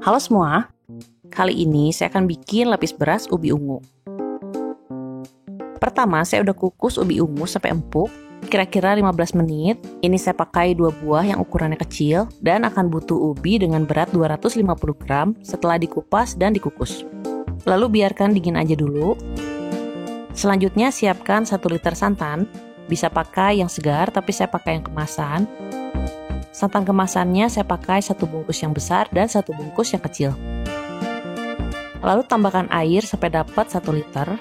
Halo semua, kali ini saya akan bikin lapis beras ubi ungu. Pertama, saya udah kukus ubi ungu sampai empuk, kira-kira 15 menit. Ini saya pakai 2 buah yang ukurannya kecil dan akan butuh ubi dengan berat 250 gram setelah dikupas dan dikukus. Lalu biarkan dingin aja dulu. Selanjutnya siapkan 1 liter santan, bisa pakai yang segar tapi saya pakai yang kemasan. Santan kemasannya saya pakai 1 bungkus yang besar dan 1 bungkus yang kecil. Lalu tambahkan air sampai dapat 1 liter.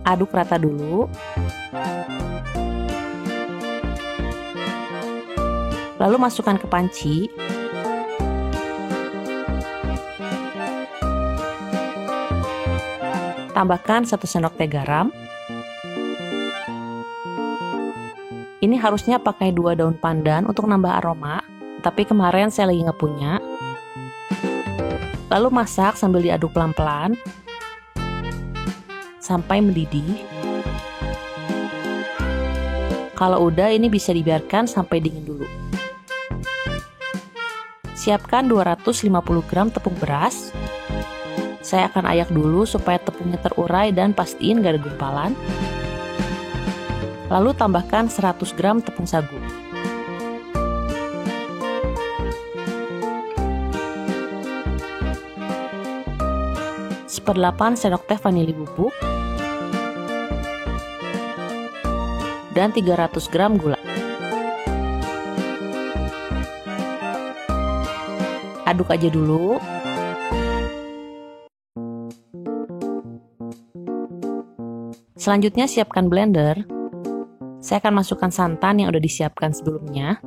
Aduk rata dulu. Lalu masukkan ke panci. Tambahkan 1 sendok teh garam. Ini harusnya pakai 2 daun pandan untuk nambah aroma, tapi kemarin saya lagi nggak punya. Lalu masak sambil diaduk pelan-pelan sampai mendidih. Kalau udah, ini bisa dibiarkan sampai dingin dulu. Siapkan 250 gram tepung beras. Saya akan ayak dulu supaya tepungnya terurai dan pastiin gak ada gumpalan. Lalu tambahkan 100 gram tepung sagu. Seperdelapan sendok teh vanili bubuk. Dan 300 gram gula. Aduk aja dulu. Selanjutnya siapkan blender. Saya akan masukkan santan yang udah disiapkan sebelumnya.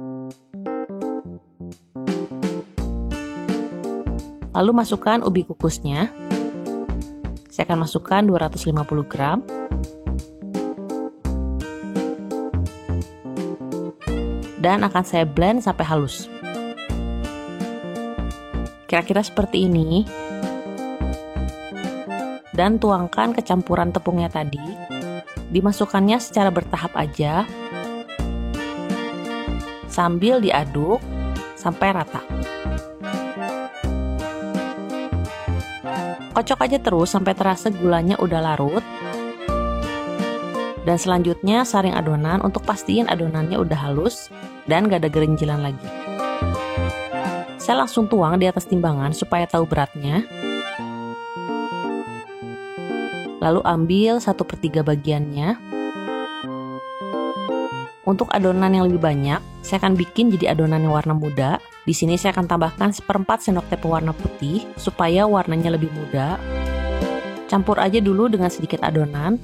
Lalu masukkan ubi kukusnya. Saya akan masukkan 250 gram. Dan akan saya blend sampai halus. Kira-kira seperti ini. Dan tuangkan ke campuran tepungnya tadi. Dimasukkannya secara bertahap aja, sambil diaduk sampai rata. Kocok aja terus sampai terasa gulanya udah larut. Dan selanjutnya saring adonan untuk pastiin adonannya udah halus dan gak ada gerinjilan lagi. Saya langsung tuang di atas timbangan supaya tahu beratnya. Lalu ambil 1/3 bagiannya. Untuk adonan yang lebih banyak, saya akan bikin jadi adonan yang warna muda. Di sini saya akan tambahkan 1/4 sendok teh pewarna putih supaya warnanya lebih muda. Campur aja dulu dengan sedikit adonan.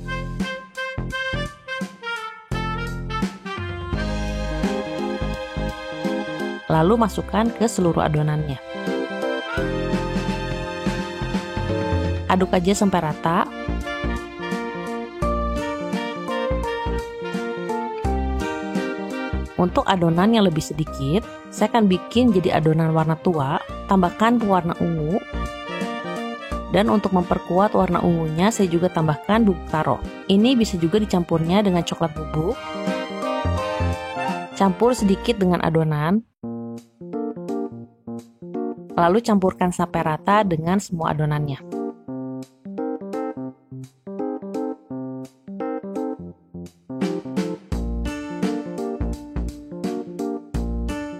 Lalu masukkan ke seluruh adonannya. Aduk aja sampai rata. Untuk adonan yang lebih sedikit, saya akan bikin jadi adonan warna tua, tambahkan pewarna ungu. Dan untuk memperkuat warna ungunya, saya juga tambahkan bubuk taro. Ini bisa juga dicampurnya dengan coklat bubuk. Campur sedikit dengan adonan. Lalu campurkan sampai rata dengan semua adonannya.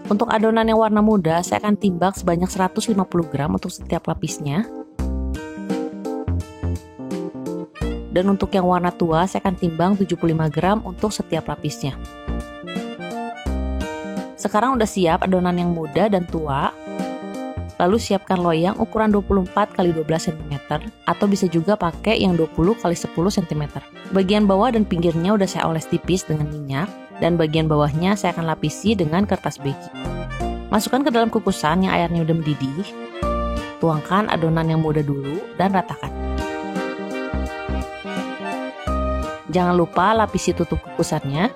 Untuk adonan yang warna muda, saya akan timbang sebanyak 150 gram untuk setiap lapisnya. Dan untuk yang warna tua, saya akan timbang 75 gram untuk setiap lapisnya. Sekarang udah siap adonan yang muda dan tua. Lalu siapkan loyang ukuran 24 x 12 cm atau bisa juga pakai yang 20 x 10 cm. Bagian bawah dan pinggirnya udah saya oles tipis dengan minyak. Dan bagian bawahnya saya akan lapisi dengan kertas beki. Masukkan ke dalam kukusan yang airnya udah mendidih. Tuangkan adonan yang muda dulu dan ratakan. Jangan lupa lapisi tutup kukusannya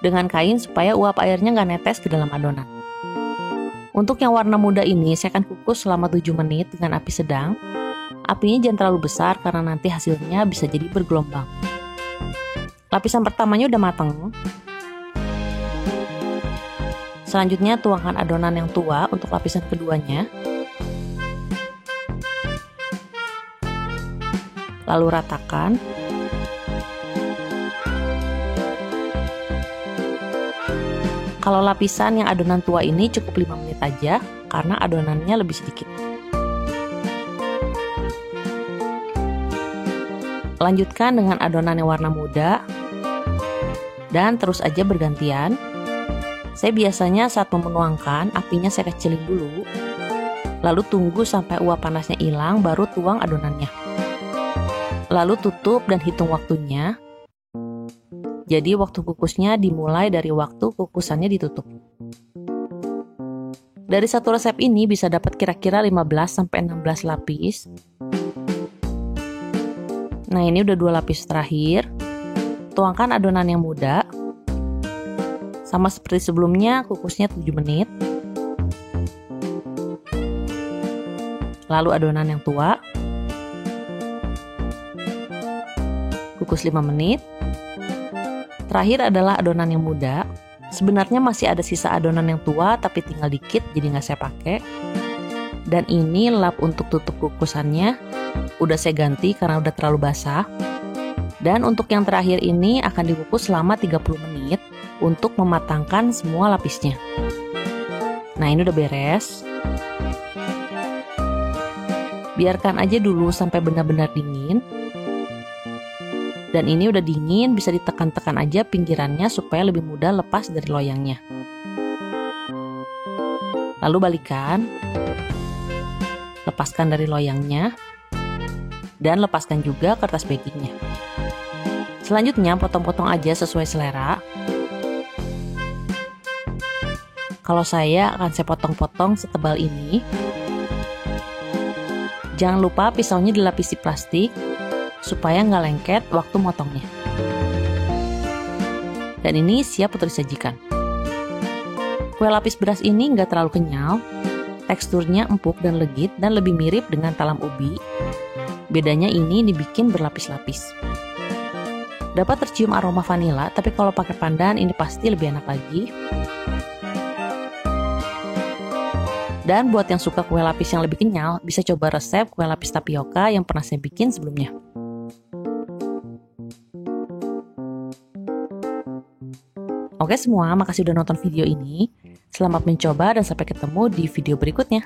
dengan kain supaya uap airnya nggak netes ke dalam adonan. Untuk yang warna muda ini saya akan kukus selama 7 menit dengan api sedang. Apinya jangan terlalu besar karena nanti hasilnya bisa jadi bergelombang. Lapisan pertamanya udah matang. Selanjutnya tuangkan adonan yang tua untuk lapisan keduanya. Lalu ratakan. Kalau lapisan yang adonan tua ini cukup 5 menit aja karena adonannya lebih sedikit. Lanjutkan dengan adonan yang warna muda dan terus aja bergantian. Saya biasanya saat menuangkan, apinya saya kecilin dulu, lalu tunggu sampai uap panasnya hilang, baru tuang adonannya. Lalu tutup dan hitung waktunya. Jadi waktu kukusnya dimulai dari waktu kukusannya ditutup. Dari satu resep ini bisa dapat kira-kira 15-16 lapis. Nah, ini udah 2 lapis terakhir. Tuangkan adonan yang muda. Sama seperti sebelumnya, kukusnya 7 menit. Lalu adonan yang tua. Kukus 5 menit. Terakhir adalah adonan yang muda. Sebenarnya masih ada sisa adonan yang tua, tapi tinggal dikit, jadi nggak saya pakai. Dan ini lap untuk tutup kukusannya. Udah saya ganti karena udah terlalu basah. Dan untuk yang terakhir ini akan dikukus selama 30 menit. Untuk mematangkan semua lapisnya. Nah, ini udah beres. Biarkan aja dulu sampai benar-benar dingin. Dan ini udah dingin, bisa ditekan-tekan aja pinggirannya supaya lebih mudah lepas dari loyangnya. Lalu balikan. Lepaskan dari loyangnya. Dan lepaskan juga kertas bakingnya. Selanjutnya potong-potong aja sesuai selera. Kalau saya akan saya potong-potong setebal ini. Jangan lupa pisaunya dilapisi plastik supaya nggak lengket waktu motongnya. Dan ini siap untuk disajikan. Kue lapis beras ini nggak terlalu kenyal, teksturnya empuk dan legit dan lebih mirip dengan talam ubi. Bedanya ini dibikin berlapis-lapis. Dapat tercium aroma vanila, tapi kalau pakai pandan ini pasti lebih enak lagi. Dan buat yang suka kue lapis yang lebih kenyal, bisa coba resep kue lapis tapioka yang pernah saya bikin sebelumnya. Oke semua, makasih udah nonton video ini. Selamat mencoba dan sampai ketemu di video berikutnya.